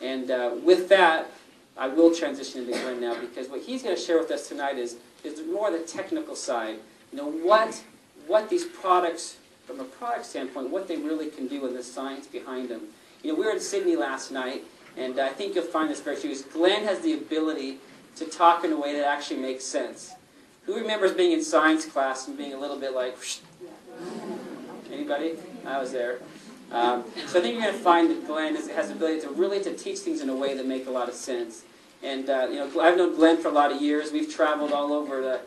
And with that, I will transition into Glenn now, because what he's going to share with us tonight is more the technical side. You know, what these products, from a product standpoint, what they really can do and the science behind them. You know, we were in Sydney last night, and I think you'll find this very curious. Glenn has the ability to talk in a way that actually makes sense. Who remembers being in science class and being a little bit like, whoosh? Anybody? I was there. So I think you're going to find that Glenn has the ability to really teach things in a way that make a lot of sense. And you know, I've known Glenn for a lot of years. We've traveled all over the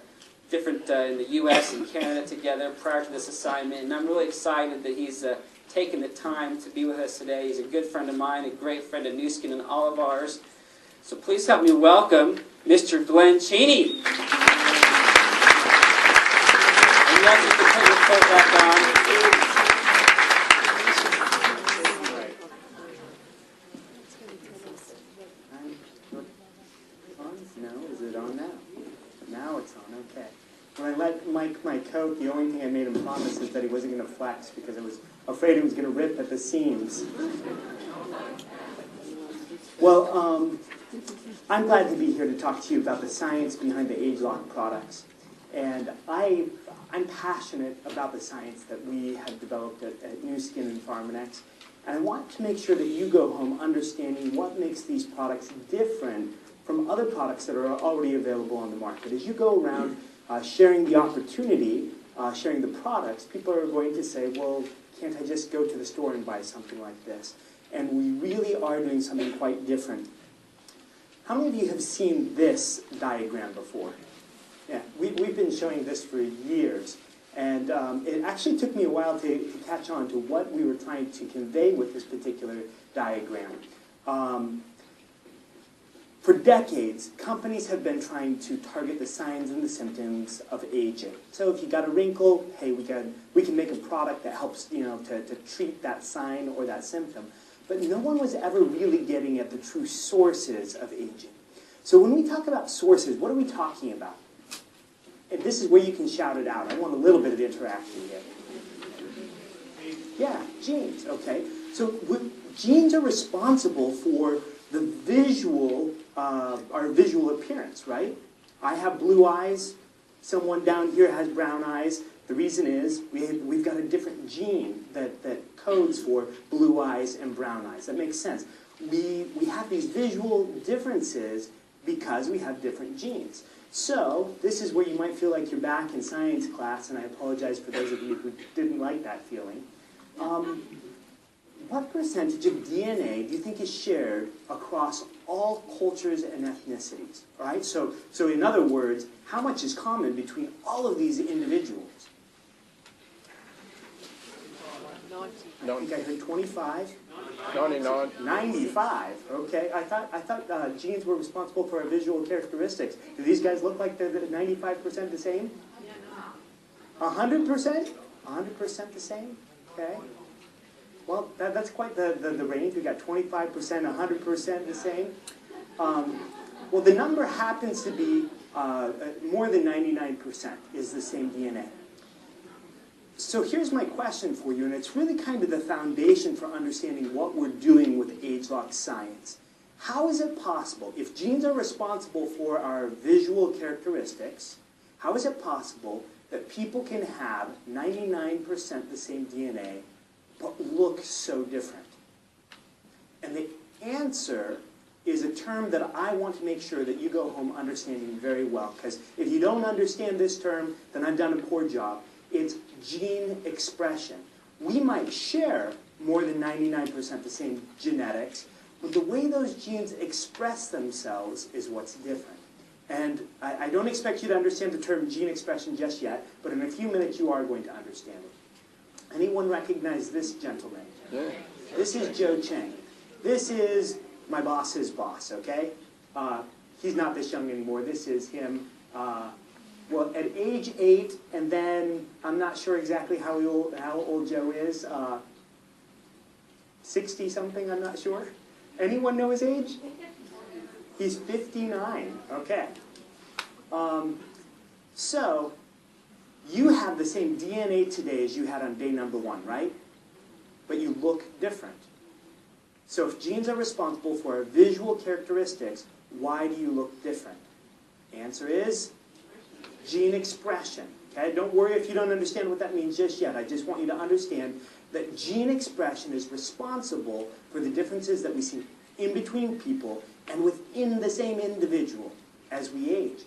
different in the U.S. and Canada together prior to this assignment, and I'm really excited that he's taken the time to be with us today. He's a good friend of mine, a great friend of New Skin and all of ours. So please help me welcome Mr. Glenn Cheney. And you guys can put your coat back on. No, is it on now? Now it's on, okay. When I let Mike my coat, the only thing I made him promise is that he wasn't going to flex because I was afraid it was going to rip at the seams. Well, I'm glad to be here to talk to you about the science behind the ageLOC products. And I'm passionate about the science that we have developed at New Skin and Pharmanex. And I want to make sure that you go home understanding what makes these products different from other products that are already available on the market. As you go around sharing the opportunity, sharing the products, people are going to say, well, can't I just go to the store and buy something like this? And we really are doing something quite different. How many of you have seen this diagram before? Yeah, we've been showing this for years. And it actually took me a while to catch on to what we were trying to convey with this particular diagram. For decades, companies have been trying to target the signs and the symptoms of aging. So if you got a wrinkle, hey, we can make a product that helps, to treat that sign or that symptom. But no one was ever really getting at the true sources of aging. So when we talk about sources, what are we talking about? And this is where you can shout it out. I want a little bit of interaction here. Yeah, genes, okay. So genes are responsible for the visual, our visual appearance, right? I have blue eyes. Someone down here has brown eyes. The reason is we've got a different gene that codes for blue eyes and brown eyes. That makes sense. We have these visual differences because we have different genes. So this is where you might feel like you're back in science class, and I apologize for those of you who didn't like that feeling. What percentage of DNA do you think is shared across all cultures and ethnicities? All right? So in other words, how much is common between all of these individuals? 90. I think I heard 25. 99. 95. Okay. I thought genes were responsible for our visual characteristics. Do these guys look like they're 95% the same? 100%? 100% the same? Okay. Well, that's quite the range. We've got 25%, 100% the same. Well, the number happens to be more than 99% is the same DNA. So here's my question for you, and it's really kind of the foundation for understanding what we're doing with ageLOC science. How is it possible, if genes are responsible for our visual characteristics, how is it possible that people can have 99% the same DNA but look so different? And the answer is a term that I want to make sure that you go home understanding very well, because if you don't understand this term, then I've done a poor job. It's gene expression. We might share more than 99% the same genetics, but the way those genes express themselves is what's different. And I don't expect you to understand the term gene expression just yet, but in a few minutes you are going to understand it. Anyone recognize this gentleman? Yeah. This is Joe Chang. This is my boss's boss, okay? He's not this young anymore. This is him. Well, at age 8, and then I'm not sure exactly how old Joe is. 60-something, I'm not sure. Anyone know his age? He's 59. Okay. So, you have the same DNA today as you had on day number 1, right? But you look different. So if genes are responsible for our visual characteristics, why do you look different? Answer is gene expression. Okay? Don't worry if you don't understand what that means just yet. I just want you to understand that gene expression is responsible for the differences that we see in between people and within the same individual as we age.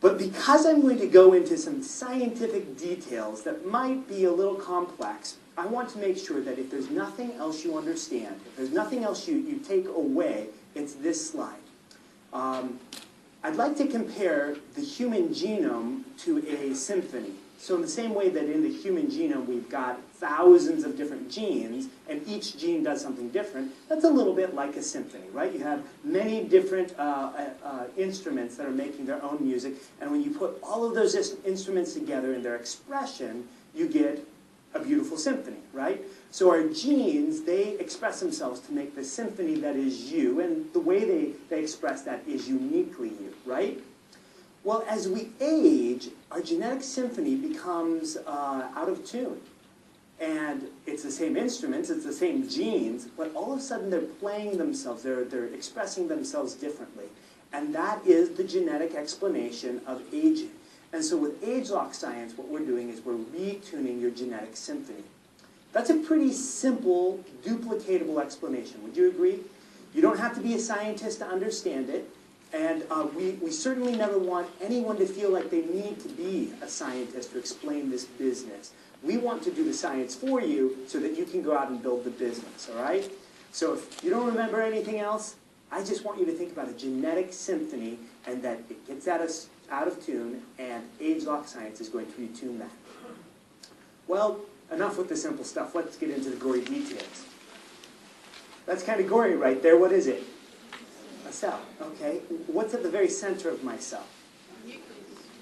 But because I'm going to go into some scientific details that might be a little complex, I want to make sure that if there's nothing else you understand, if there's nothing else you take away, it's this slide. I'd like to compare the human genome to a symphony. So in the same way that in the human genome we've got thousands of different genes, and each gene does something different, that's a little bit like a symphony, right? You have many different instruments that are making their own music, and when you put all of those instruments together in their expression, you get a beautiful symphony, right? So our genes, they express themselves to make the symphony that is you, and the way they express that is uniquely you, right? Well, as we age, our genetic symphony becomes out of tune. And it's the same instruments, it's the same genes, but all of a sudden they're playing themselves, they're expressing themselves differently. And that is the genetic explanation of aging. And so with ageLOC science, what we're doing is we're retuning your genetic symphony. That's a pretty simple, duplicatable explanation. Would you agree? You don't have to be a scientist to understand it. And we certainly never want anyone to feel like they need to be a scientist to explain this business. We want to do the science for you so that you can go out and build the business, all right? So if you don't remember anything else, I just want you to think about a genetic symphony and that it gets out of tune, and ageLOC science is going to retune that. Well, enough with the simple stuff. Let's get into the gory details. That's kind of gory right there. What is it? A cell, okay? What's at the very center of my cell?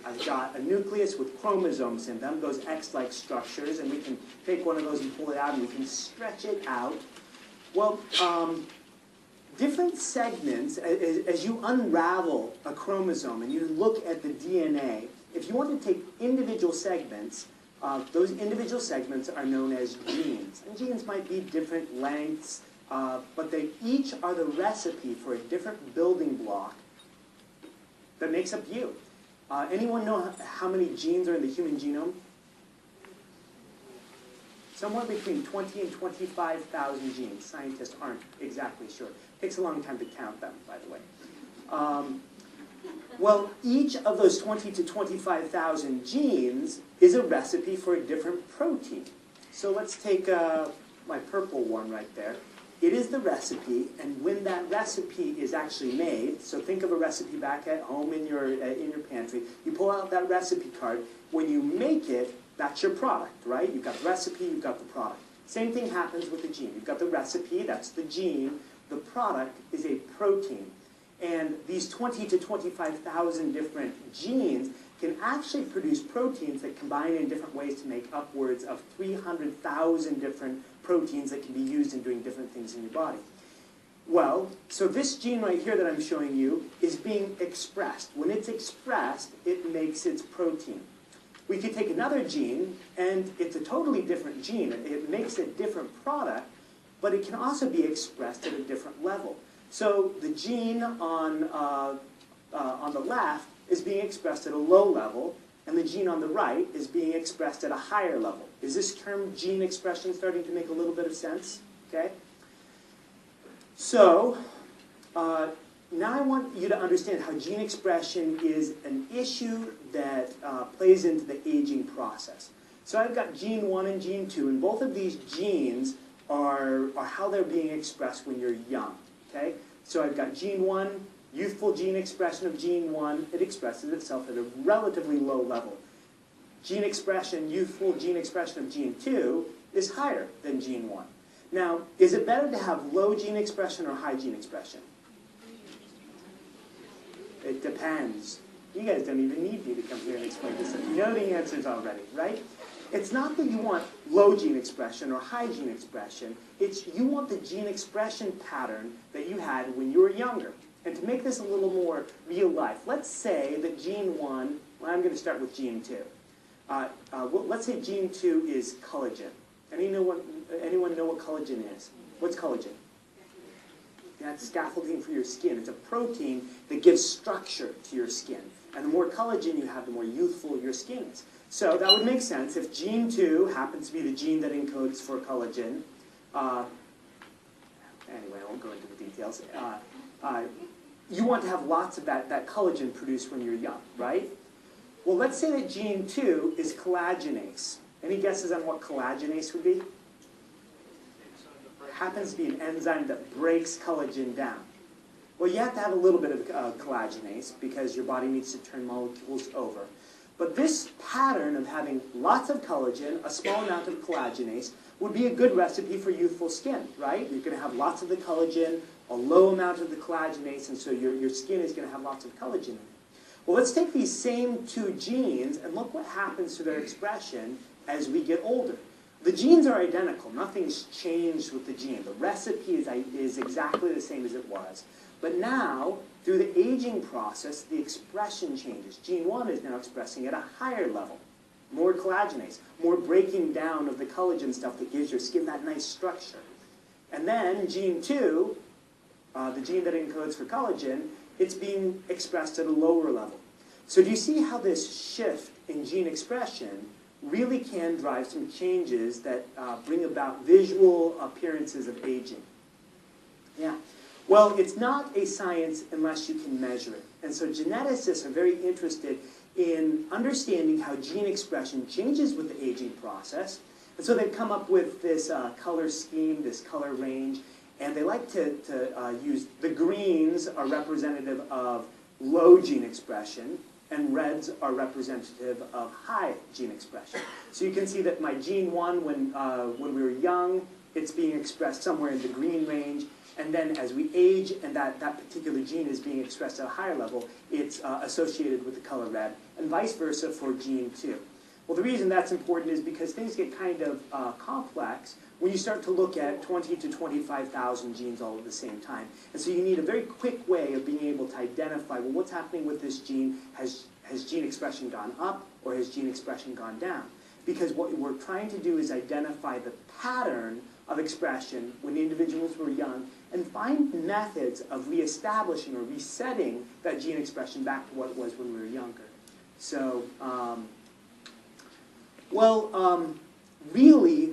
I've got a nucleus with chromosomes in them, those X-like structures, and we can take one of those and pull it out, and we can stretch it out. Well, different segments, as you unravel a chromosome and you look at the DNA, if you want to take individual segments, those individual segments are known as genes. And genes might be different lengths, but they each are the recipe for a different building block that makes up you. Anyone know how many genes are in the human genome? Somewhere between 20 and 25,000 genes. Scientists aren't exactly sure. It takes a long time to count them, by the way. Well, each of those 20 to 25,000 genes is a recipe for a different protein. So let's take my purple one right there. It is the recipe, and when that recipe is actually made, so think of a recipe back at home in your pantry, you pull out that recipe card. When you make it, that's your product, right? You've got the recipe, you've got the product. Same thing happens with the gene. You've got the recipe, that's the gene. The product is a protein. And these 20 to 25,000 different genes can actually produce proteins that combine in different ways to make upwards of 300,000 different proteins that can be used in doing different things in your body. Well, so this gene right here that I'm showing you is being expressed. When it's expressed, it makes its protein. We could take another gene, and it's a totally different gene. It makes a different product, but it can also be expressed at a different level. So the gene on the left is being expressed at a low level, and the gene on the right is being expressed at a higher level. Is this term gene expression starting to make a little bit of sense? Okay. So now I want you to understand how gene expression is an issue that plays into the aging process. So I've got gene 1 and gene 2, and both of these genes are how they're being expressed when you're young. Okay? So I've got gene 1, youthful gene expression of gene 1. It expresses itself at a relatively low level. Gene expression, youthful gene expression of gene 2 is higher than gene 1. Now, is it better to have low gene expression or high gene expression? It depends. You guys don't even need me to come here and explain this. You know the answers already, right? It's not that you want low gene expression or high gene expression. It's you want the gene expression pattern that you had when you were younger. And to make this a little more real life, let's say that gene 1, well, I'm going to start with gene 2. Let's say gene 2 is collagen. Anyone know what collagen is? What's collagen? That's scaffolding for your skin. It's a protein that gives structure to your skin. And the more collagen you have, the more youthful your skin is. So that would make sense. If gene 2 happens to be the gene that encodes for collagen, anyway, I won't go into the details. You want to have lots of that collagen produced when you're young, right? Well, let's say that gene 2 is collagenase. Any guesses on what collagenase would be? Happens to be an enzyme that breaks collagen down. Well, you have to have a little bit of collagenase because your body needs to turn molecules over. But this pattern of having lots of collagen, a small amount of collagenase, would be a good recipe for youthful skin, right? You're going to have lots of the collagen, a low amount of the collagenase, and so your skin is going to have lots of collagen in it. Well, let's take these same 2 genes and look what happens to their expression as we get older. The genes are identical. Nothing's changed with the gene. The recipe is exactly the same as it was. But now, through the aging process, the expression changes. Gene 1 is now expressing at a higher level. More collagenase, more breaking down of the collagen stuff that gives your skin that nice structure. And then gene 2, the gene that encodes for collagen, it's being expressed at a lower level. So do you see how this shift in gene expression really can drive some changes that bring about visual appearances of aging? Yeah. Well, it's not a science unless you can measure it. And so geneticists are very interested in understanding how gene expression changes with the aging process. And so they've come up with this color scheme, this color range, and they like to use the greens are representative of low gene expression, and reds are representative of high gene expression. So you can see that my gene 1, when we were young, it's being expressed somewhere in the green range, and then as we age and that particular gene is being expressed at a higher level, it's associated with the color red, and vice versa for gene 2. Well, the reason that's important is because things get kind of complex when you start to look at 20 to 25,000 genes all at the same time. And so you need a very quick way of being able to identify, well, what's happening with this gene? Has gene expression gone up or has gene expression gone down? Because what we're trying to do is identify the pattern of expression when the individuals were young and find methods of reestablishing or resetting that gene expression back to what it was when we were younger. So, really,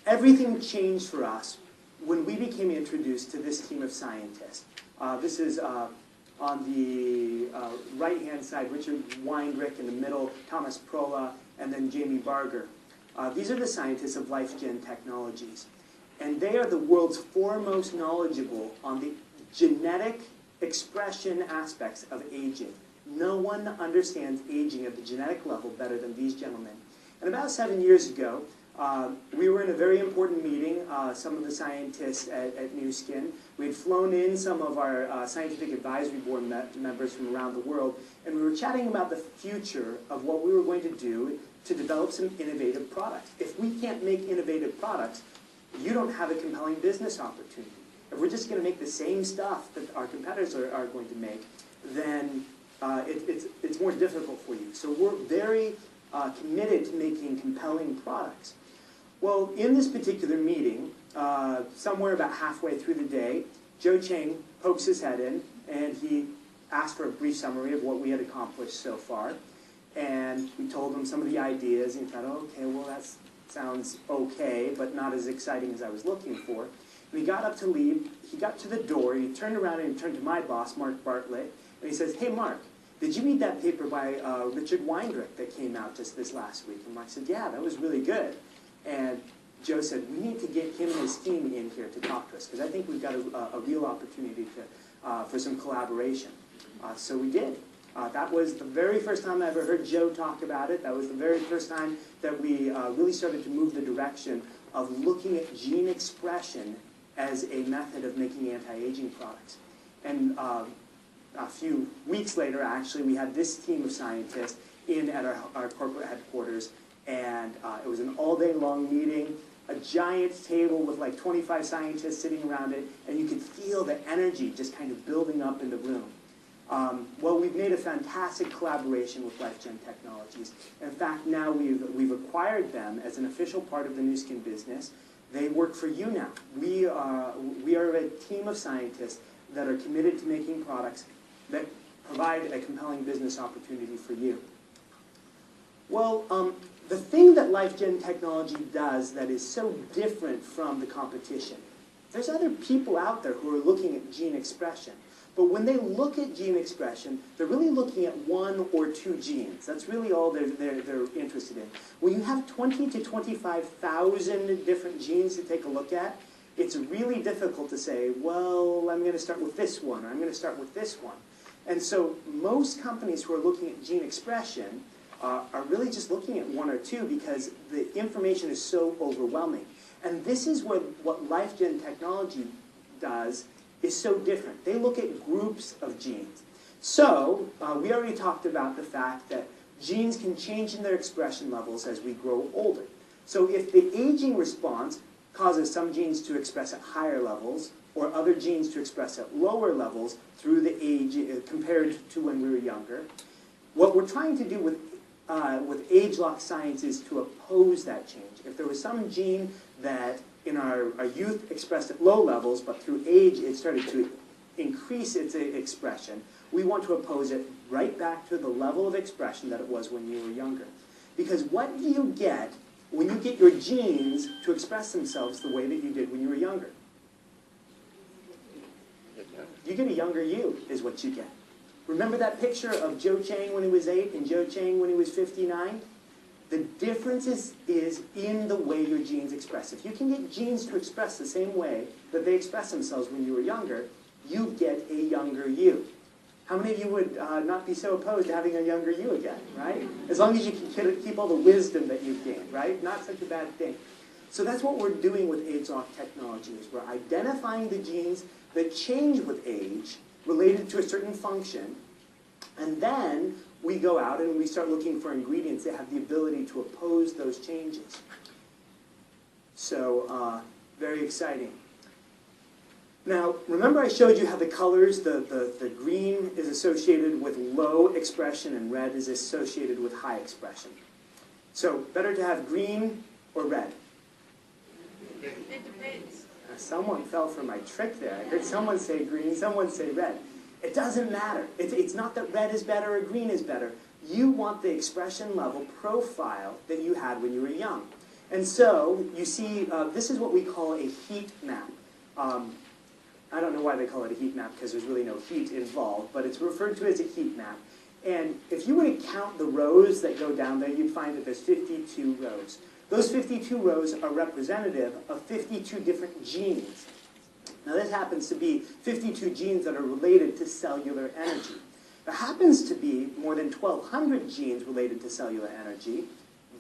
everything changed for us when we became introduced to this team of scientists. This is on the right-hand side, Richard Weindrich; in the middle, Thomas Prola; and then Jamie Barger. These are the scientists of LifeGen Technologies. And they are the world's foremost knowledgeable on the genetic expression aspects of aging. No one understands aging at the genetic level better than these gentlemen. And about 7 years ago, we were in a very important meeting, some of the scientists at Nu Skin. We had flown in some of our scientific advisory board members from around the world, and we were chatting about the future of what we were going to do to develop some innovative products. If we can't make innovative products, you don't have a compelling business opportunity. If we're just going to make the same stuff that our competitors are going to make, then it's more difficult for you. So we're very committed to making compelling products. Well, in this particular meeting, somewhere about halfway through the day, Joe Chang pokes his head in, and he asked for a brief summary of what we had accomplished so far. And we told him some of the ideas, and he thought, oh, okay, well, that sounds okay, but not as exciting as I was looking for. And he got up to leave. He got to the door. He turned around and he turned to my boss, Mark Bartlett, and he says, hey, Mark, did you read that paper by Richard Weindrich that came out just this last week? And Mark said, yeah, that was really good. And Joe said, we need to get him and his team in here to talk to us, because I think we've got a real opportunity for some collaboration. So we did. That was the very first time I ever heard Joe talk about it. That was the very first time that we really started to move the direction of looking at gene expression as a method of making anti-aging products. And a few weeks later, actually, we had this team of scientists in at our corporate headquarters, and it was an all-day long meeting, a giant table with like 25 scientists sitting around it, and you could feel the energy just kind of building up in the room. Well, we've made a fantastic collaboration with LifeGen Technologies. In fact, now we've acquired them as an official part of the Nu Skin business. They work for you now. We are a team of scientists that are committed to making products that provide a compelling business opportunity for you. Well, the thing that LifeGen technology does that is so different from the competition, there's other people out there who are looking at gene expression. But when they look at gene expression, they're really looking at 1 or 2 genes. That's really all they're interested in. When you have 20 to 25,000 different genes to take a look at, it's really difficult to say, well, I'm going to start with this one, or I'm going to start with this one. And so most companies who are looking at gene expression are really just looking at 1 or 2 because the information is so overwhelming. And this is what LifeGen technology does is so different. They look at groups of genes. So we already talked about the fact that genes can change in their expression levels as we grow older. So if the aging response causes some genes to express at higher levels or other genes to express at lower levels through the age compared to when we were younger, what we're trying to do with ageLOC science is to oppose that change. If there was some gene that in our youth expressed at low levels, but through age it started to increase its expression, we want to oppose it right back to the level of expression that it was when you were younger. Because what do you get when you get your genes to express themselves the way that you did when you were younger? You get a younger you, is what you get. Remember that picture of Joe Chang when he was 8 and Joe Chang when he was 59? The difference is in the way your genes express. If you can get genes to express the same way that they express themselves when you were younger, you get a younger you. How many of you would not be so opposed to having a younger you again, right? As long as you can keep all the wisdom that you've gained, right? Not such a bad thing. So that's what we're doing with ageLOC technology, is we're identifying the genes that change with age related to a certain function, and then we go out and we start looking for ingredients that have the ability to oppose those changes. So, very exciting. Now, remember I showed you how the colors, the green is associated with low expression and red is associated with high expression. So, better to have green or red? It depends. Someone fell for my trick there. I heard someone say green, someone say red. It doesn't matter. It's not that red is better or green is better. You want the expression level profile that you had when you were young. And so, you see, this is what we call a heat map. I don't know why they call it a heat map because there's really no heat involved, but it's referred to as a heat map. And if you were to count the rows that go down there, you'd find that there's 52 rows. Those 52 rows are representative of 52 different genes. Now this happens to be 52 genes that are related to cellular energy. There happens to be more than 1,200 genes related to cellular energy,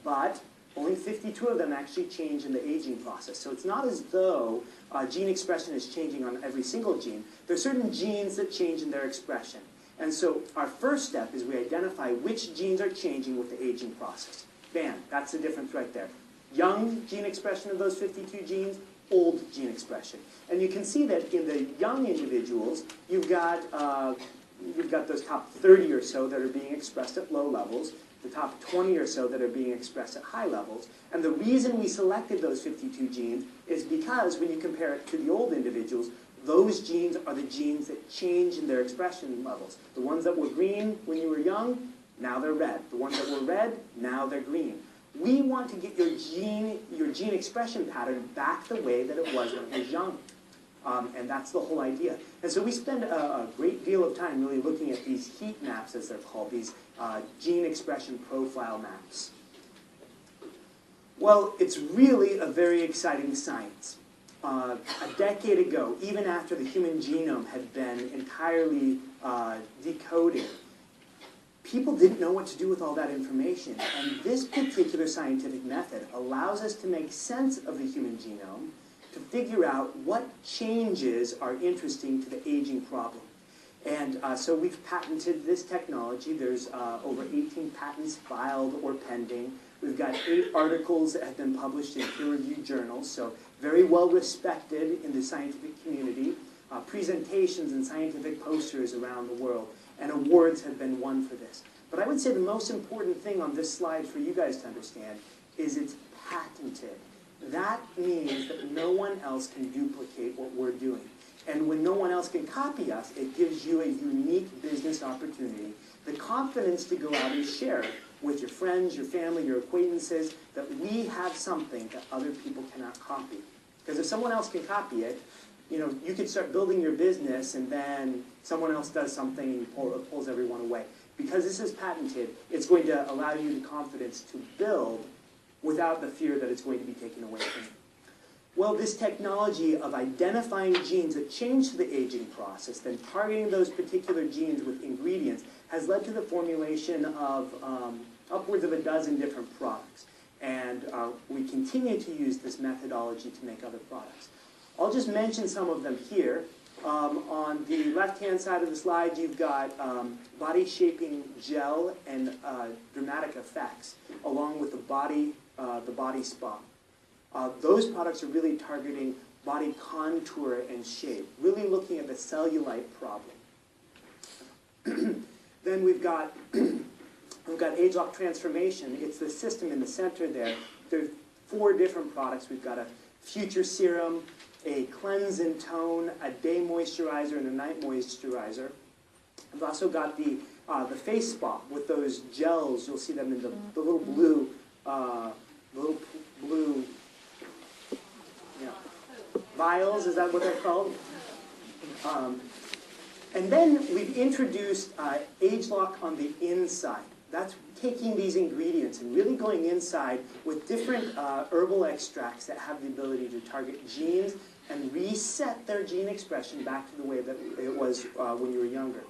but only 52 of them actually change in the aging process. So it's not as though gene expression is changing on every single gene. There are certain genes that change in their expression. And so our first step is we identify which genes are changing with the aging process. Bam, that's the difference right there. Young gene expression of those 52 genes, old gene expression. And you can see that in the young individuals, you've got those top 30 or so that are being expressed at low levels, the top 20 or so that are being expressed at high levels. And the reason we selected those 52 genes is because when you compare it to the old individuals, those genes are the genes that change in their expression levels. The ones that were green when you were young, now they're red. The ones that were red, now they're green. We want to get your gene expression pattern back the way that it was when it was young. And that's the whole idea. And so we spend a great deal of time really looking at these heat maps, as they're called, these gene expression profile maps. Well, it's really a very exciting science. A decade ago, even after the human genome had been entirely decoded, people didn't know what to do with all that information. And this particular scientific method allows us to make sense of the human genome, to figure out what changes are interesting to the aging problem. And so we've patented this technology. There's over 18 patents filed or pending. We've got 8 articles that have been published in peer-reviewed journals, so very well respected in the scientific community. Presentations and scientific posters around the world, and awards have been won for this. But I would say the most important thing on this slide for you guys to understand is it's patented. that means that no one else can duplicate what we're doing. And when no one else can copy us, it gives you a unique business opportunity, the confidence to go out and share with your friends, your family, your acquaintances, that we have something that other people cannot copy. Because if someone else can copy it, you know, you could start building your business and then someone else does something and it pulls everyone away. Because this is patented, it's going to allow you the confidence to build without the fear that it's going to be taken away from you. Well, this technology of identifying genes that change the aging process, then targeting those particular genes with ingredients, has led to the formulation of upwards of a dozen different products. And we continue to use this methodology to make other products. I'll just mention some of them here. On the left-hand side of the slide, you've got body shaping gel and dramatic effects, along with the body spa. Those products are really targeting body contour and shape, really looking at the cellulite problem. Then we've got ageLOC transformation. It's the system in the center there. There's 4 different products. We've got a future serum, a cleanse and tone, a day moisturizer, and a night moisturizer. We've also got the face spa with those gels. You'll see them in the little blue, vials. Is that what they're called? And then we've introduced ageLOC on the inside. That's taking these ingredients and really going inside with different herbal extracts that have the ability to target genes and reset their gene expression back to the way that it was when you were younger.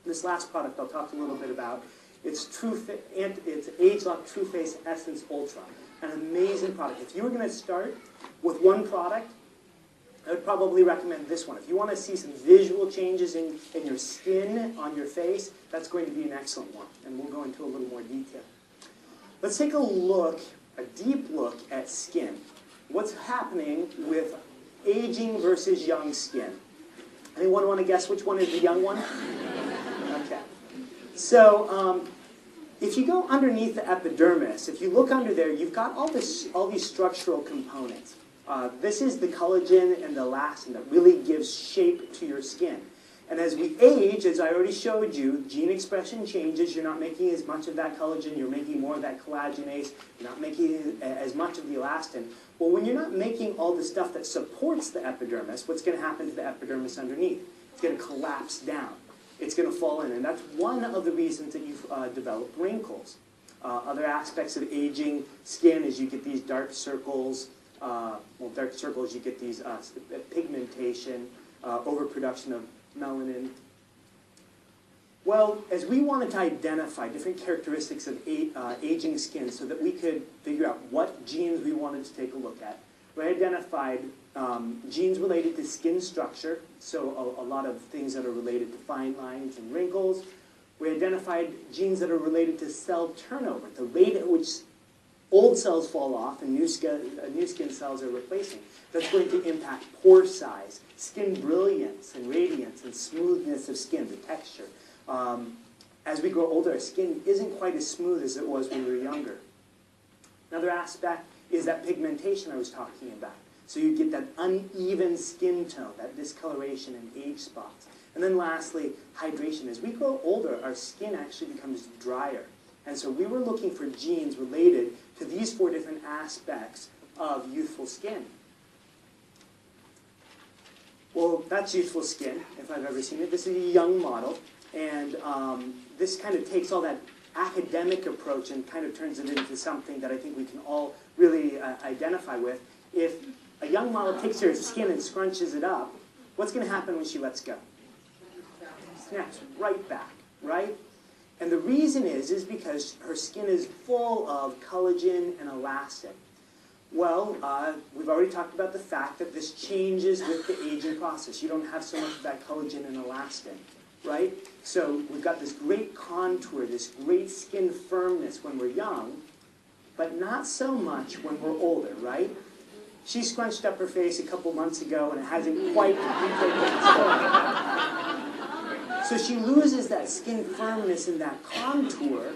This last product I'll talk a little bit about. It's ageLOC True Face Essence Ultra, an amazing product. If you were going to start with one product, I would probably recommend this one. If you want to see some visual changes in your skin, on your face, that's going to be an excellent one. And we'll go into a little more detail. Let's take a deep look at skin. What's happening with aging versus young skin? Anyone want to guess which one is the young one? Okay. So if you go underneath the epidermis, if you look under there, you've got all these structural components. This is the collagen and the elastin that really gives shape to your skin. And as we age, as I already showed you, gene expression changes. You're not making as much of that collagen. You're making more of that collagenase. You're not making as much of the elastin. Well, when you're not making all the stuff that supports the epidermis, what's going to happen to the epidermis underneath? It's going to collapse down. It's going to fall in. And that's one of the reasons that you've developed wrinkles. Other aspects of aging skin is you get these dark circles. Dark circles, you get these pigmentation, overproduction of melanin. Well, as we wanted to identify different characteristics of aging skin so that we could figure out what genes we wanted to take a look at, we identified genes related to skin structure, so a lot of things that are related to fine lines and wrinkles. We identified genes that are related to cell turnover, the rate at which old cells fall off and new skin cells are replacing. That's going to impact pore size, skin brilliance and radiance and smoothness of skin, the texture. As we grow older, our skin isn't quite as smooth as it was when we were younger. Another aspect is that pigmentation I was talking about. So you get that uneven skin tone, that discoloration and age spots. And then lastly, hydration. As we grow older, our skin actually becomes drier. And so we were looking for genes related to these 4 different aspects of youthful skin. Well, that's youthful skin, if I've ever seen it. This is a young model. And this kind of takes all that academic approach and kind of turns it into something that I think we can all really identify with. If a young model takes her skin and scrunches it up, what's going to happen when she lets go? Snaps right back, right? And the reason is because her skin is full of collagen and elastin. Well, we've already talked about the fact that this changes with the aging process. You don't have so much of that collagen and elastin, right? So we've got this great contour, this great skin firmness when we're young, but not so much when we're older, right? She scrunched up her face a couple months ago and it hasn't quite completely. So she loses that skin firmness and that contour,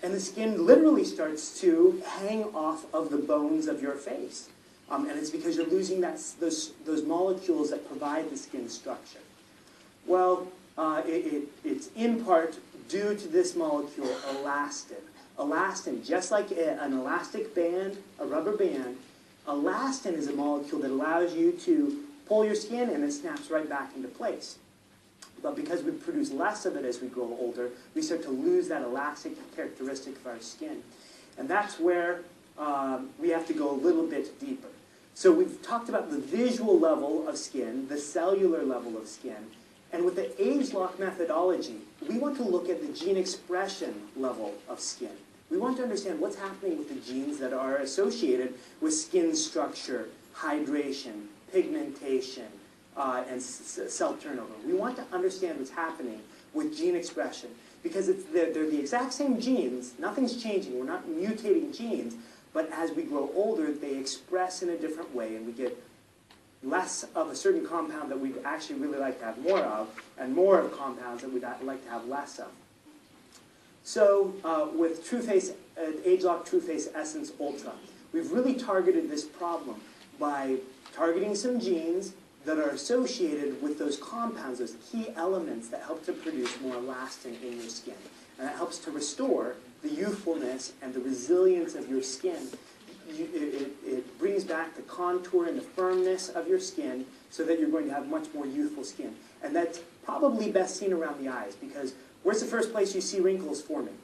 and the skin literally starts to hang off of the bones of your face. And it's because you're losing those molecules that provide the skin structure. Well, it's in part due to this molecule, elastin. Elastin, just like an elastic band, a rubber band, elastin is a molecule that allows you to pull your skin and it snaps right back into place. But because we produce less of it as we grow older, we start to lose that elastic characteristic of our skin. And that's where we have to go a little bit deeper. So we've talked about the visual level of skin, the cellular level of skin. And with the ageLOC methodology, we want to look at the gene expression level of skin. We want to understand what's happening with the genes that are associated with skin structure, hydration, pigmentation, and cell turnover. We want to understand what's happening with gene expression because they're the exact same genes. Nothing's changing. We're not mutating genes. But as we grow older, they express in a different way, and we get less of a certain compound that we'd actually really like to have more of, and more of compounds that we'd like to have less of. So with ageLOC TrueFace Essence Ultra, we've really targeted this problem by targeting some genes that are associated with those compounds, those key elements that help to produce more elastin in your skin. And that helps to restore the youthfulness and the resilience of your skin. It brings back the contour and the firmness of your skin so that you're going to have much more youthful skin. And that's probably best seen around the eyes because where's the first place you see wrinkles forming?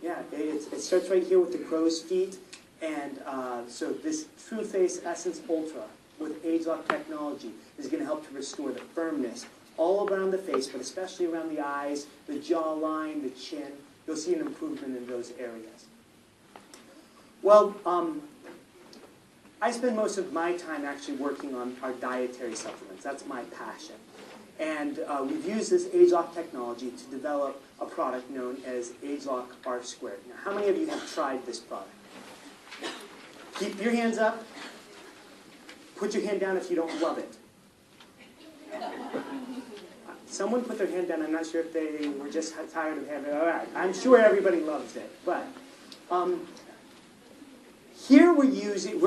Yeah, it starts right here with the crow's feet. And so this TrueFace Essence Ultra with ageLOC technology is going to help to restore the firmness all around the face, but especially around the eyes, the jawline, the chin. You'll see an improvement in those areas. Well, I spend most of my time actually working on our dietary supplements. That's my passion. And we've used this ageLOC technology to develop a product known as ageLOC R². Now, how many of you have tried this product? Keep your hands up. Put your hand down if you don't love it. Someone put their hand down. I'm not sure if they were just tired of having it. All right. I'm sure everybody loves it. But here we're using,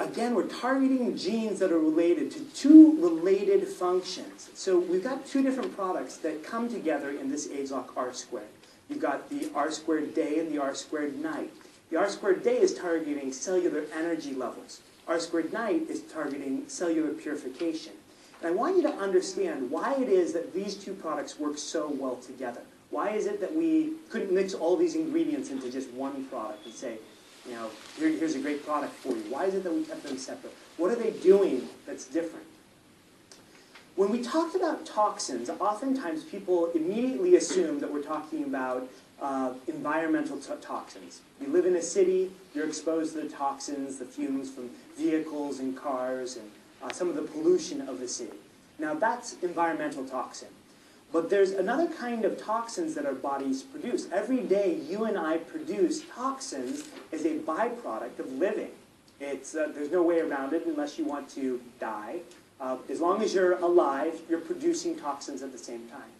again, we're targeting genes that are related to two related functions. So we've got two different products that come together in this ageLOC R². You've got the R² day and the R² night. The R² day is targeting cellular energy levels. R² night is targeting cellular purification. And I want you to understand why it is that these two products work so well together. Why is it that we couldn't mix all these ingredients into just one product and say, you know, here's a great product for you? Why is it that we kept them separate? What are they doing that's different? When we talk about toxins, oftentimes people immediately assume that we're talking about environmental toxins. You live in a city, you're exposed to the toxins, the fumes from vehicles and cars, and some of the pollution of the city. Now that's environmental toxin. But there's another kind of toxins that our bodies produce. Every day you and I produce toxins as a byproduct of living. There's no way around it unless you want to die. As long as you're alive, you're producing toxins at the same time.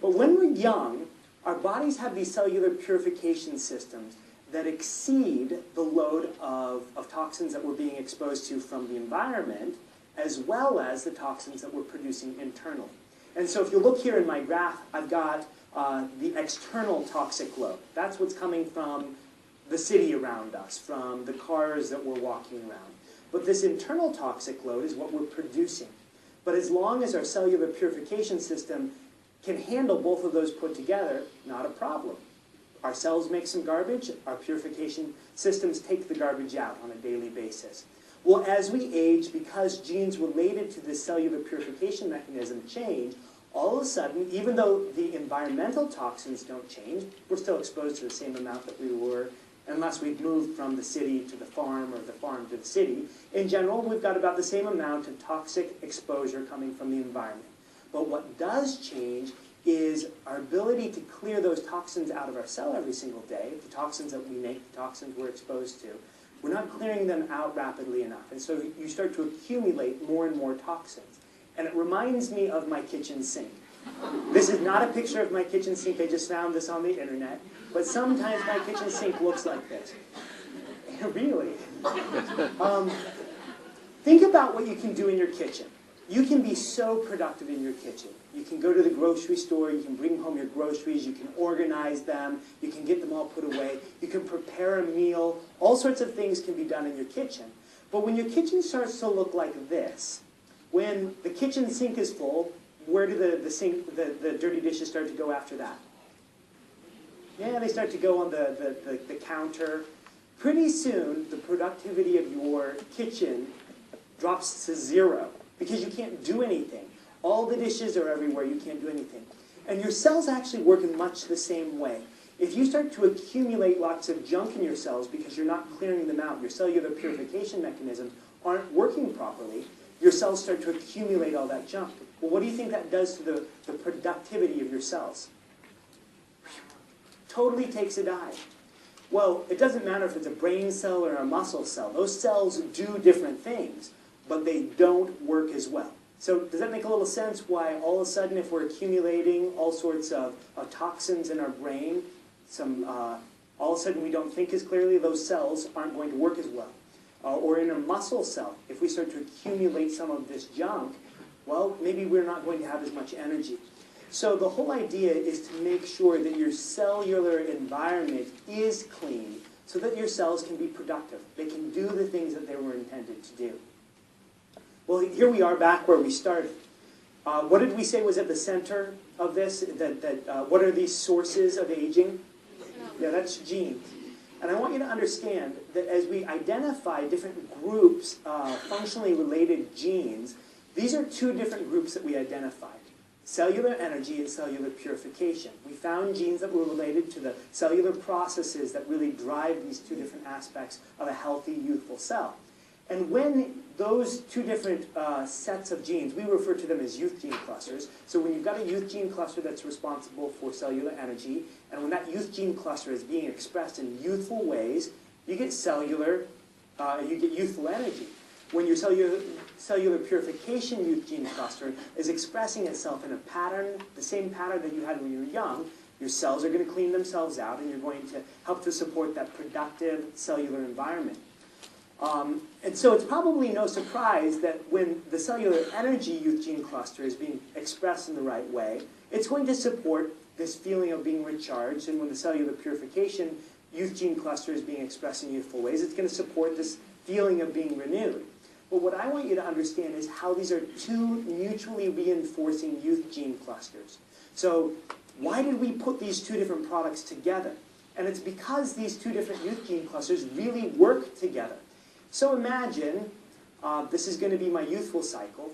But when we're young, our bodies have these cellular purification systems that exceed the load of toxins that we're being exposed to from the environment, as well as the toxins that we're producing internally. And so if you look here in my graph, I've got the external toxic load. That's what's coming from the city around us, from the cars that we're walking around. But this internal toxic load is what we're producing. But as long as our cellular purification system can handle both of those put together, not a problem. Our cells make some garbage, our purification systems take the garbage out on a daily basis. Well, as we age, because genes related to this cellular purification mechanism change, all of a sudden, even though the environmental toxins don't change, we're still exposed to the same amount that we were unless we've moved from the city to the farm or the farm to the city. In general, we've got about the same amount of toxic exposure coming from the environment. But what does change is our ability to clear those toxins out of our cell every single day, the toxins that we make, the toxins we're exposed to. We're not clearing them out rapidly enough. And so you start to accumulate more and more toxins. And it reminds me of my kitchen sink. This is not a picture of my kitchen sink. I just found this on the internet. but sometimes my kitchen sink looks like this. Really. Think about what you can do in your kitchen. You can be so productive in your kitchen. You can go to the grocery store, you can bring home your groceries, you can organize them, you can get them all put away, you can prepare a meal, all sorts of things can be done in your kitchen. But when your kitchen starts to look like this, when the kitchen sink is full, where do the dirty dishes start to go after that? Yeah, they start to go on the counter. Pretty soon, the productivity of your kitchen drops to 0 because you can't do anything. All the dishes are everywhere, you can't do anything. And your cells actually work in much the same way. If you start to accumulate lots of junk in your cells because you're not clearing them out, your cellular purification mechanisms aren't working properly, your cells start to accumulate all that junk. Well, what do you think that does to the productivity of your cells? Totally takes a dive. Well, it doesn't matter if it's a brain cell or a muscle cell. Those cells do different things, but they don't work as well. So does that make a little sense why all of a sudden if we're accumulating all sorts of toxins in our brain, all of a sudden we don't think as clearly, those cells aren't going to work as well. Or in a muscle cell, if we start to accumulate some of this junk, well, maybe we're not going to have as much energy. So the whole idea is to make sure that your cellular environment is clean so that your cells can be productive. They can do the things that they were intended to do. Well, here we are back where we started. What did we say was at the center of this? What are these sources of aging? Yeah, that's genes. And I want you to understand that as we identify different groups of functionally related genes, these are two different groups that we identified. Cellular energy and cellular purification. We found genes that were related to the cellular processes that really drive these two different aspects of a healthy, youthful cell. And when those two different sets of genes, we refer to them as youth gene clusters. So when you've got a youth gene cluster that's responsible for cellular energy, and when that youth gene cluster is being expressed in youthful ways, you get youthful energy. When your cellular purification youth gene cluster is expressing itself in a pattern, the same pattern that you had when you were young, your cells are going to clean themselves out and you're going to help to support that productive cellular environment. And so it's probably no surprise that when the cellular energy youth gene cluster is being expressed in the right way, it's going to support this feeling of being recharged. And when the cellular purification youth gene cluster is being expressed in youthful ways, it's going to support this feeling of being renewed. But what I want you to understand is how these are two mutually reinforcing youth gene clusters. So why did we put these two different products together? And it's because these two different youth gene clusters really work together. So imagine, this is going to be my youthful cycle.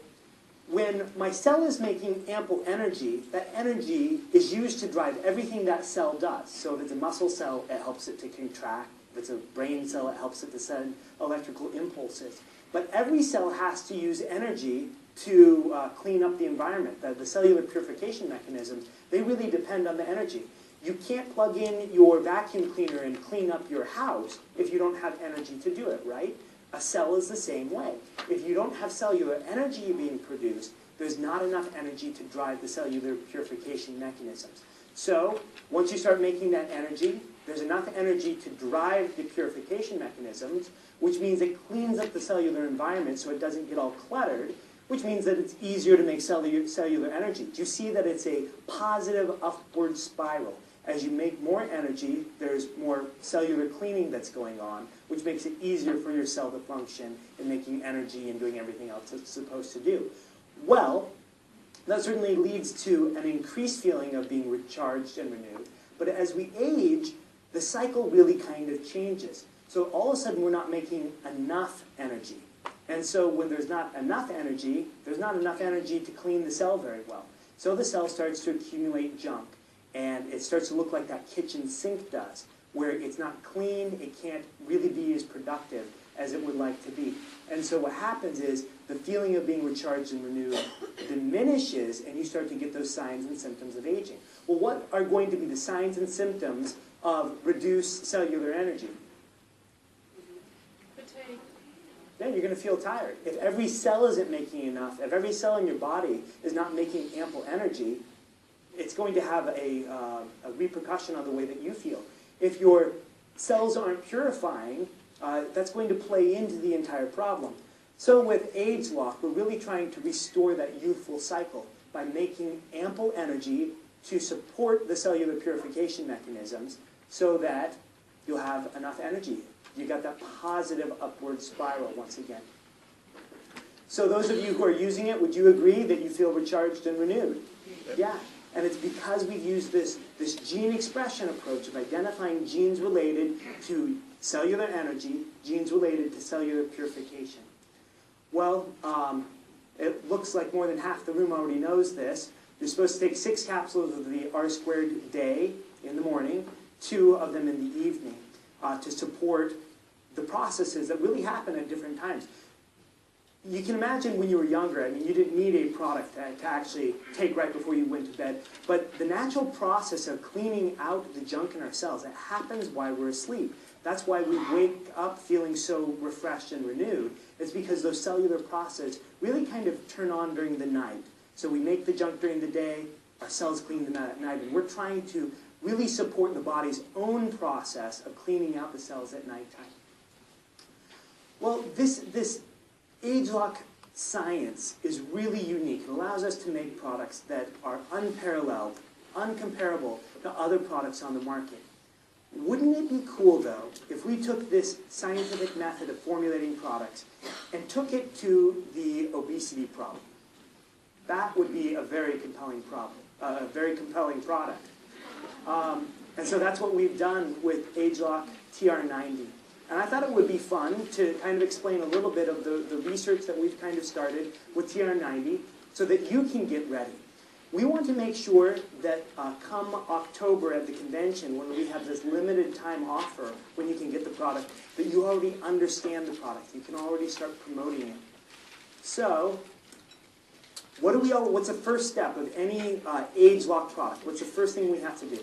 When my cell is making ample energy, that energy is used to drive everything that cell does. So if it's a muscle cell, it helps it to contract. If it's a brain cell, it helps it to send electrical impulses. But every cell has to use energy to clean up the environment. The cellular purification mechanisms, they really depend on the energy. You can't plug in your vacuum cleaner and clean up your house if you don't have energy to do it, right? A cell is the same way. If you don't have cellular energy being produced, there's not enough energy to drive the cellular purification mechanisms. So, once you start making that energy, there's enough energy to drive the purification mechanisms, which means it cleans up the cellular environment so it doesn't get all cluttered, which means that it's easier to make cellular energy. Do you see that it's a positive upward spiral? As you make more energy, there's more cellular cleaning that's going on, which makes it easier for your cell to function in making energy and doing everything else it's supposed to do. Well, that certainly leads to an increased feeling of being recharged and renewed. But as we age, the cycle really kind of changes. So all of a sudden, we're not making enough energy. And so when there's not enough energy, there's not enough energy to clean the cell very well. So the cell starts to accumulate junk. And it starts to look like that kitchen sink does, where it's not clean, it can't really be as productive as it would like to be. And so what happens is the feeling of being recharged and renewed diminishes, and you start to get those signs and symptoms of aging. Well, what are going to be the signs and symptoms of reduced cellular energy? Fatigue. Then you're going to feel tired. If every cell isn't making enough, if every cell in your body is not making ample energy, it's going to have a repercussion on the way that you feel. If your cells aren't purifying, that's going to play into the entire problem. So with ageLOC, we're really trying to restore that youthful cycle by making ample energy to support the cellular purification mechanisms so that you'll have enough energy. You got that positive upward spiral once again. So those of you who are using it, would you agree that you feel recharged and renewed? Yeah. And it's because we've used this gene expression approach of identifying genes related to cellular energy, genes related to cellular purification. Well, it looks like more than half the room already knows this. You're supposed to take 6 capsules of the R² day in the morning, 2 of them in the evening, to support the processes that really happen at different times. You can imagine when you were younger, I mean, you didn't need a product to actually take right before you went to bed, but the natural process of cleaning out the junk in our cells, it happens while we're asleep. That's why we wake up feeling so refreshed and renewed. It's because those cellular processes really kind of turn on during the night. So we make the junk during the day, our cells clean them out at night, and we're trying to really support the body's own process of cleaning out the cells at nighttime. Well, this ageLOC science is really unique. It allows us to make products that are unparalleled, uncomparable to other products on the market. Wouldn't it be cool, though, if we took this scientific method of formulating products and took it to the obesity problem? That would be a very compelling problem, a very compelling product. And so that's what we've done with ageLOC TR90. And I thought it would be fun to kind of explain a little bit of the research that we've kind of started with TR90 so that you can get ready. We want to make sure that come October at the convention, when we have this limited time offer, when you can get the product, that you already understand the product. You can already start promoting it. So, what's the first step of any ageLOC product? What's the first thing we have to do?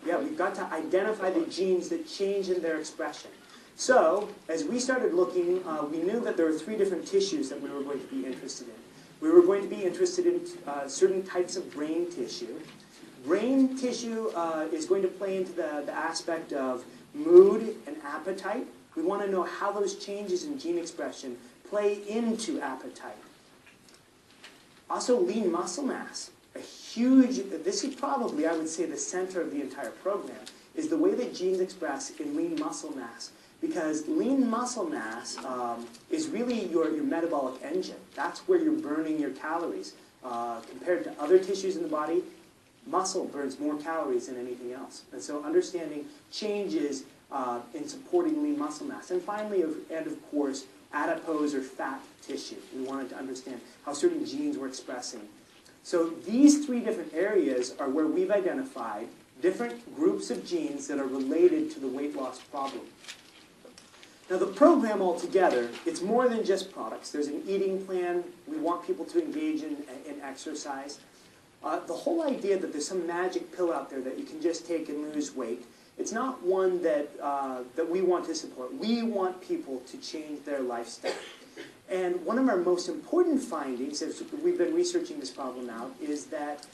Yeah, we've got to identify the genes that change in their expression. So, as we started looking, we knew that there were 3 different tissues that we were going to be interested in. We were going to be interested in certain types of brain tissue. Brain tissue is going to play into the aspect of mood and appetite. We want to know how those changes in gene expression play into appetite. Also, lean muscle mass. This is probably, I would say, the center of the entire program, is the way that genes express in lean muscle mass. Because lean muscle mass is really your metabolic engine. That's where you're burning your calories. Compared to other tissues in the body, muscle burns more calories than anything else. And so understanding changes in supporting lean muscle mass. And finally, and of course, adipose or fat tissue. We wanted to understand how certain genes were expressing. So these 3 different areas are where we've identified different groups of genes that are related to the weight loss problem. Now the program altogether, it's more than just products. There's an eating plan. We want people to engage in exercise. The whole idea that there's some magic pill out there that you can just take and lose weight, it's not one that we want to support. We want people to change their lifestyle. And one of our most important findings, as we've been researching this problem out, is that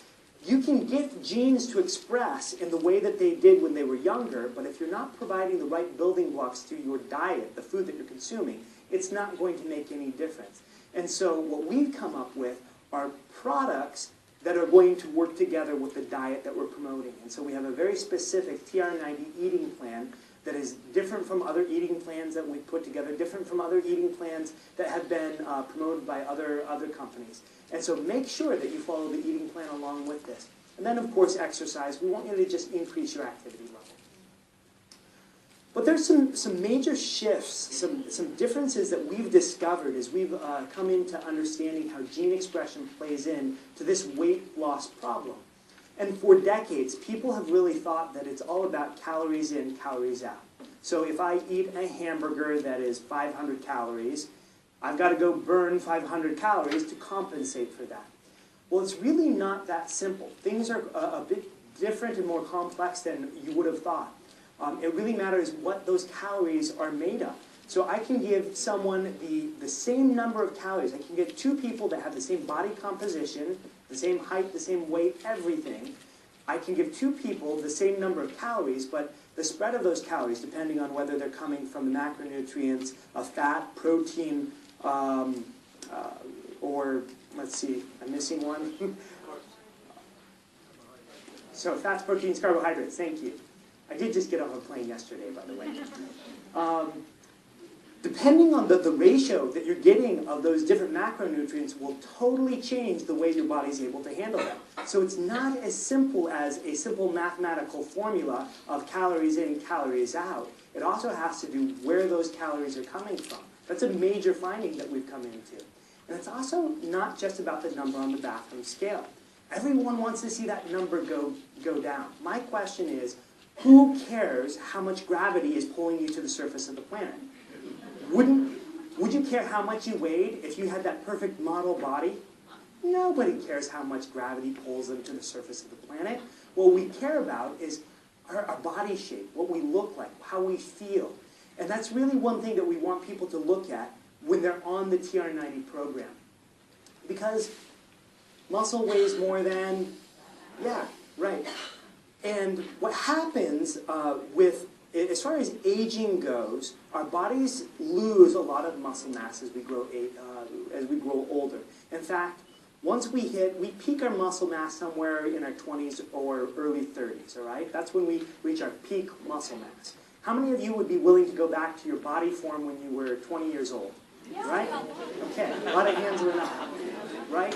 you can get genes to express in the way that they did when they were younger, but if you're not providing the right building blocks through your diet, the food that you're consuming, it's not going to make any difference. And so what we've come up with are products that are going to work together with the diet that we're promoting. And so we have a very specific TR90 eating plan that is different from other eating plans that we've put together, different from other eating plans that have been promoted by other companies. And so make sure that you follow the eating plan along with this. And then, of course, exercise. We want you to just increase your activity level. But there's some major shifts, some differences that we've discovered as we've come into understanding how gene expression plays in to this weight loss problem. And for decades, people have really thought that it's all about calories in, calories out. So if I eat a hamburger that is 500 calories, I've got to go burn 500 calories to compensate for that. Well, it's really not that simple. Things are a bit different and more complex than you would have thought. It really matters what those calories are made of. So I can give someone the same number of calories. I can get 2 people that have the same body composition the same height, the same weight, everything. I can give two people the same number of calories, but the spread of those calories, depending on whether they're coming from the macronutrients of fat, protein, or, let's see, I'm missing one. So fats, proteins, carbohydrates, thank you. I did just get off a plane yesterday, by the way. Depending on the ratio that you're getting of those different macronutrients will totally change the way your body's able to handle them. So it's not as simple as a simple mathematical formula of calories in, calories out. It also has to do where those calories are coming from. That's a major finding that we've come into. And it's also not just about the number on the bathroom scale. Everyone wants to see that number go down. My question is, who cares how much gravity is pulling you to the surface of the planet? Would you care how much you weighed if you had that perfect model body? Nobody cares how much gravity pulls them to the surface of the planet. What we care about is our body shape, what we look like, how we feel. And that's really one thing that we want people to look at when they're on the TR90 program. Because muscle weighs more than, yeah, right. And what happens as far as aging goes, our bodies lose a lot of muscle mass as we grow older. In fact, once we peak our muscle mass somewhere in our 20s or early 30s, all right? That's when we reach our peak muscle mass. How many of you would be willing to go back to your body form when you were 20 years old? Right? Okay, a lot of hands went up, right?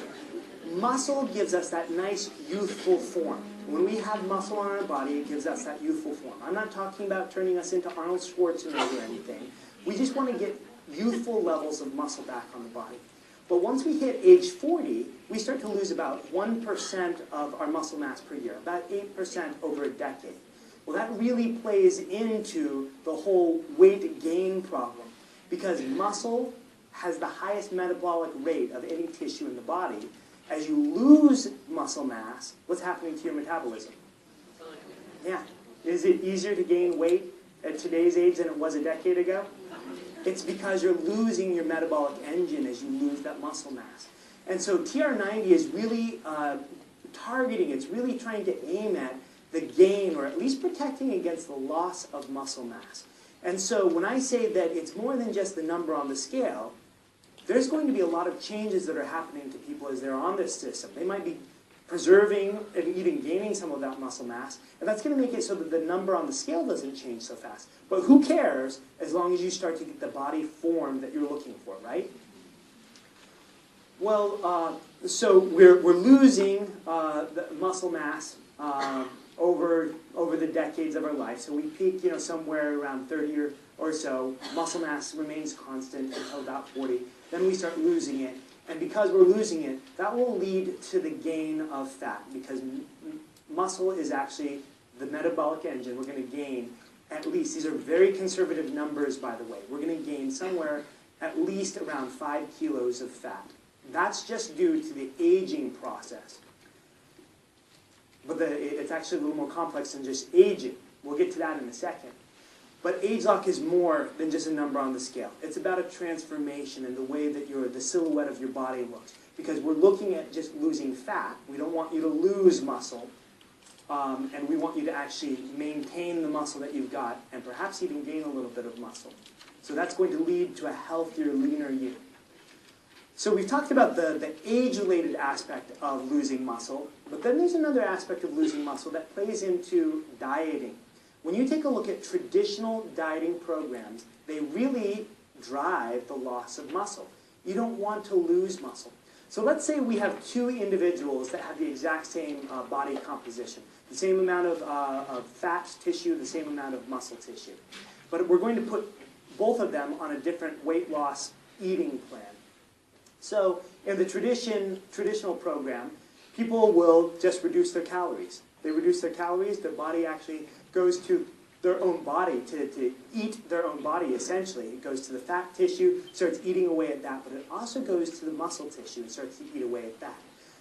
Muscle gives us that nice youthful form. When we have muscle on our body, it gives us that youthful form. I'm not talking about turning us into Arnold Schwarzenegger or anything. We just want to get youthful levels of muscle back on the body. But once we hit age 40, we start to lose about 1% of our muscle mass per year, about 8% over a decade. Well, that really plays into the whole weight gain problem, because muscle has the highest metabolic rate of any tissue in the body. As you lose muscle mass, what's happening to your metabolism? Yeah. Is it easier to gain weight at today's age than it was a decade ago? It's because you're losing your metabolic engine as you lose that muscle mass. And so TR90 is really targeting, it's really trying to aim at the gain, or at least protecting against the loss of muscle mass. And so when I say that it's more than just the number on the scale, there's going to be a lot of changes that are happening to people as they're on this system. They might be preserving and even gaining some of that muscle mass, and that's going to make it so that the number on the scale doesn't change so fast. But who cares as long as you start to get the body form that you're looking for, right? Well, so we're losing the muscle mass over the decades of our life. So we peak, somewhere around 30 or so. Muscle mass remains constant until about 40. Then we start losing it. And because we're losing it, that will lead to the gain of fat, because muscle is actually the metabolic engine. We're going to gain at least, these are very conservative numbers, by the way, we're going to gain somewhere at least around 5 kilos of fat. That's just due to the aging process. But it's actually a little more complex than just aging. We'll get to that in a second. But ageLOC is more than just a number on the scale. It's about a transformation in the way that the silhouette of your body looks. Because we're looking at just losing fat. We don't want you to lose muscle. And we want you to actually maintain the muscle that you've got, and perhaps even gain a little bit of muscle. So that's going to lead to a healthier, leaner you. So we've talked about the age-related aspect of losing muscle, but then there's another aspect of losing muscle that plays into dieting. When you take a look at traditional dieting programs, they really drive the loss of muscle. You don't want to lose muscle. So let's say we have two individuals that have the exact same body composition, the same amount of fat tissue, the same amount of muscle tissue. But we're going to put both of them on a different weight loss eating plan. So in the traditional program, people will just reduce their calories. They reduce their calories, their body actually goes to their own body, to eat their own body, essentially. It goes to the fat tissue, starts eating away at that, but it also goes to the muscle tissue and starts to eat away at that.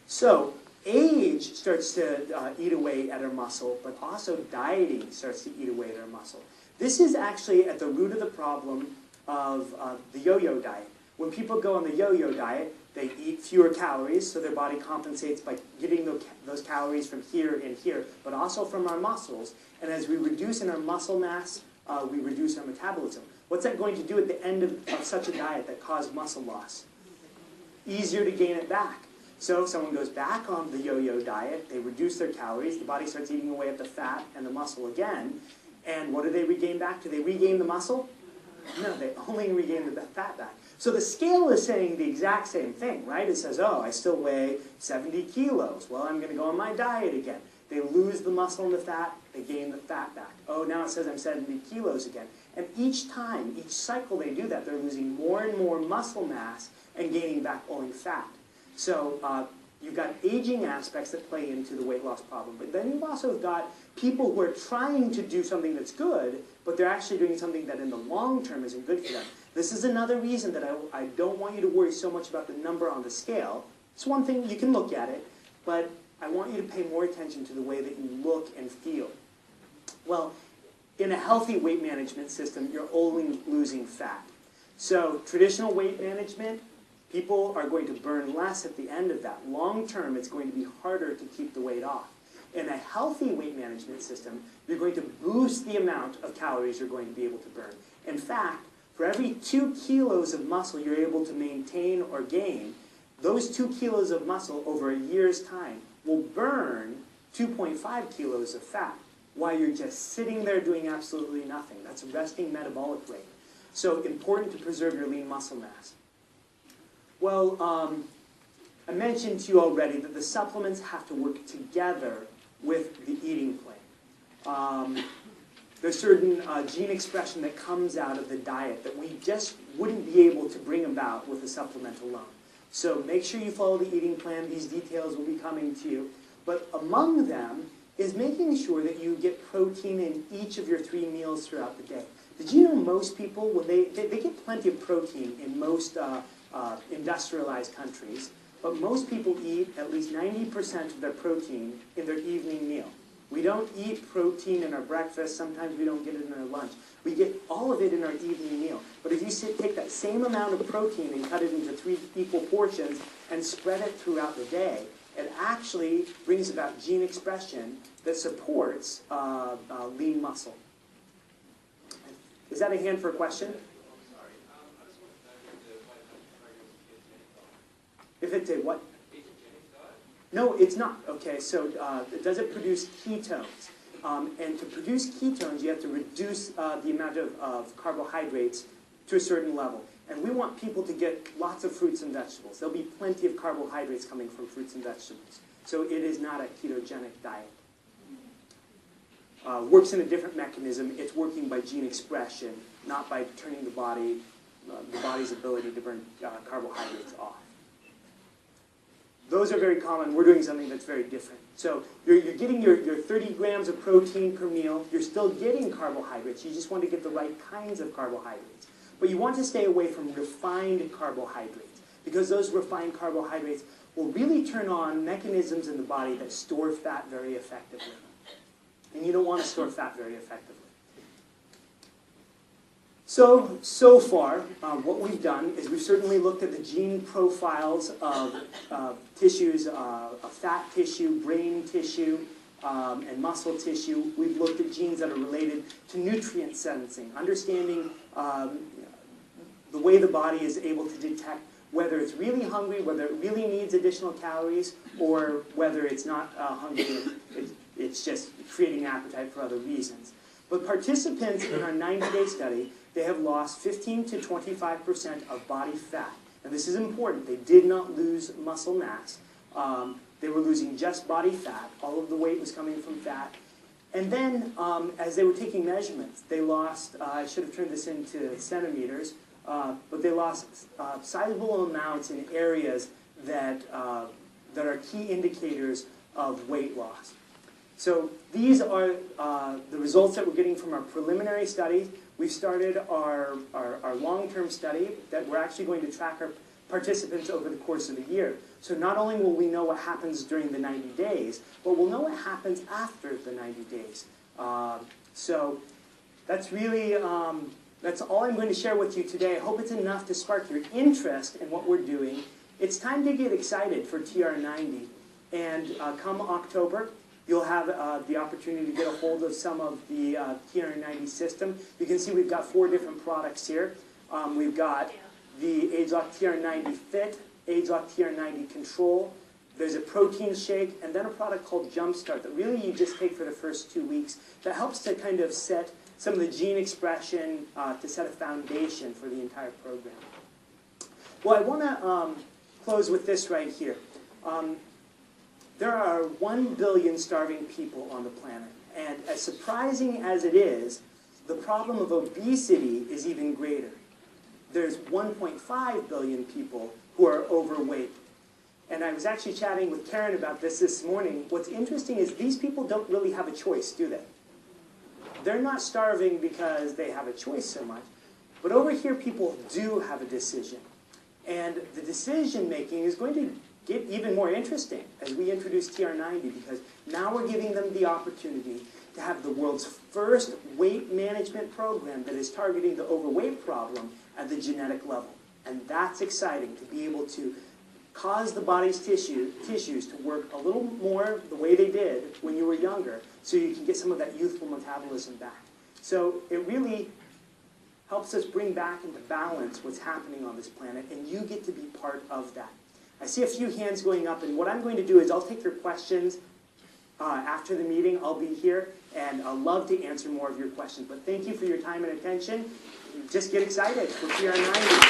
So age starts to eat away at our muscle, but also dieting starts to eat away at our muscle. This is actually at the root of the problem of the yo-yo diet. When people go on the yo-yo diet, They eat fewer calories, so their body compensates by getting those calories from here and here, but also from our muscles. And as we reduce in our muscle mass, we reduce our metabolism. What's that going to do at the end of such a diet that caused muscle loss? Easier to gain it back. So if someone goes back on the yo-yo diet, they reduce their calories, the body starts eating away at the fat and the muscle again, and what do they regain back? Do they regain the muscle? No, they only regain the fat back. So the scale is saying the exact same thing, right? It says, oh, I still weigh 70 kilos. Well, I'm going to go on my diet again. They lose the muscle and the fat, they gain the fat back. Oh, now it says I'm 70 kilos again. And each time, each cycle they do that, they're losing more and more muscle mass and gaining back only fat. So you've got aging aspects that play into the weight loss problem. But then you've also got people who are trying to do something that's good, but they're actually doing something that in the long term isn't good for them. This is another reason that I don't want you to worry so much about the number on the scale. It's one thing, you can look at it, but I want you to pay more attention to the way that you look and feel. Well, in a healthy weight management system, you're only losing fat. So traditional weight management, people are going to burn less at the end of that. Long term, it's going to be harder to keep the weight off. In a healthy weight management system, you're going to boost the amount of calories you're going to be able to burn. In fact, for every 2 kilos of muscle you're able to maintain or gain, those 2 kilos of muscle over a year's time will burn 2.5 kilos of fat while you're just sitting there doing absolutely nothing. That's a resting metabolic rate. So important to preserve your lean muscle mass. Well, I mentioned to you already that the supplements have to work together with the eating plan. There's certain gene expression that comes out of the diet that we just wouldn't be able to bring about with a supplement alone. So make sure you follow the eating plan. These details will be coming to you. But among them is making sure that you get protein in each of your 3 meals throughout the day. Did you know most people, when they get plenty of protein in most industrialized countries, but most people eat at least 90% of their protein in their evening meal. We don't eat protein in our breakfast, sometimes we don't get it in our lunch. We get all of it in our evening meal. But if you take that same amount of protein and cut it into 3 equal portions and spread it throughout the day, it actually brings about gene expression that supports lean muscle. Is that a hand for a question? If it's a what? No, it's not. Okay, so does it produce ketones? And to produce ketones, you have to reduce the amount of carbohydrates to a certain level. And we want people to get lots of fruits and vegetables. There'll be plenty of carbohydrates coming from fruits and vegetables. So it is not a ketogenic diet. Works in a different mechanism. It's working by gene expression, not by turning the body's ability to burn carbohydrates off. Those are very common. We're doing something that's very different. So you're getting your 30 grams of protein per meal. You're still getting carbohydrates. You just want to get the right kinds of carbohydrates. But you want to stay away from refined carbohydrates, because those refined carbohydrates will really turn on mechanisms in the body that store fat very effectively. And you don't want to store fat very effectively. So far, what we've done is we've certainly looked at the gene profiles of tissues, of fat tissue, brain tissue, and muscle tissue. We've looked at genes that are related to nutrient sensing, understanding the way the body is able to detect whether it's really hungry, whether it really needs additional calories, or whether it's not hungry, it's just creating appetite for other reasons. But participants in our 90-day study, they have lost 15 to 25% of body fat. And this is important. They did not lose muscle mass. They were losing just body fat. All of the weight was coming from fat. And then, as they were taking measurements, they lost, I should have turned this into centimeters, but they lost sizable amounts in areas that are key indicators of weight loss. So these are the results that we're getting from our preliminary studies. We've started our long-term study that we're actually going to track our participants over the course of the year. So not only will we know what happens during the 90 days, but we'll know what happens after the 90 days. So that's really, that's all I'm going to share with you today. I hope it's enough to spark your interest in what we're doing it's time to get excited for TR90. And come October, you'll have the opportunity to get a hold of some of the TR90 system. You can see we've got 4 different products here. We've got the ageLOC TR90 Fit, ageLOC TR90 Control. There's a protein shake, and then a product called Jumpstart that really you just take for the first 2 weeks that helps to kind of set some of the gene expression to set a foundation for the entire program. Well, I want to close with this right here. There are 1 billion starving people on the planet, and as surprising as it is, the problem of obesity is even greater. There's 1.5 billion people who are overweight. And I was actually chatting with Karen about this morning. What's interesting is these people don't really have a choice, do they? They're not starving because they have a choice so much. But over here, people do have a decision. And the decision making is going to get even more interesting as we introduce TR90, because now we're giving them the opportunity to have the world's first weight management program that is targeting the overweight problem at the genetic level. And that's exciting, to be able to cause the body's tissues to work a little more the way they did when you were younger, so you can get some of that youthful metabolism back. So it really helps us bring back into balance what's happening on this planet, and you get to be part of that. I see a few hands going up, and what I'm going to do is I'll take your questions after the meeting. I'll be here, and I'll love to answer more of your questions. But thank you for your time and attention. Just get excited for TR90.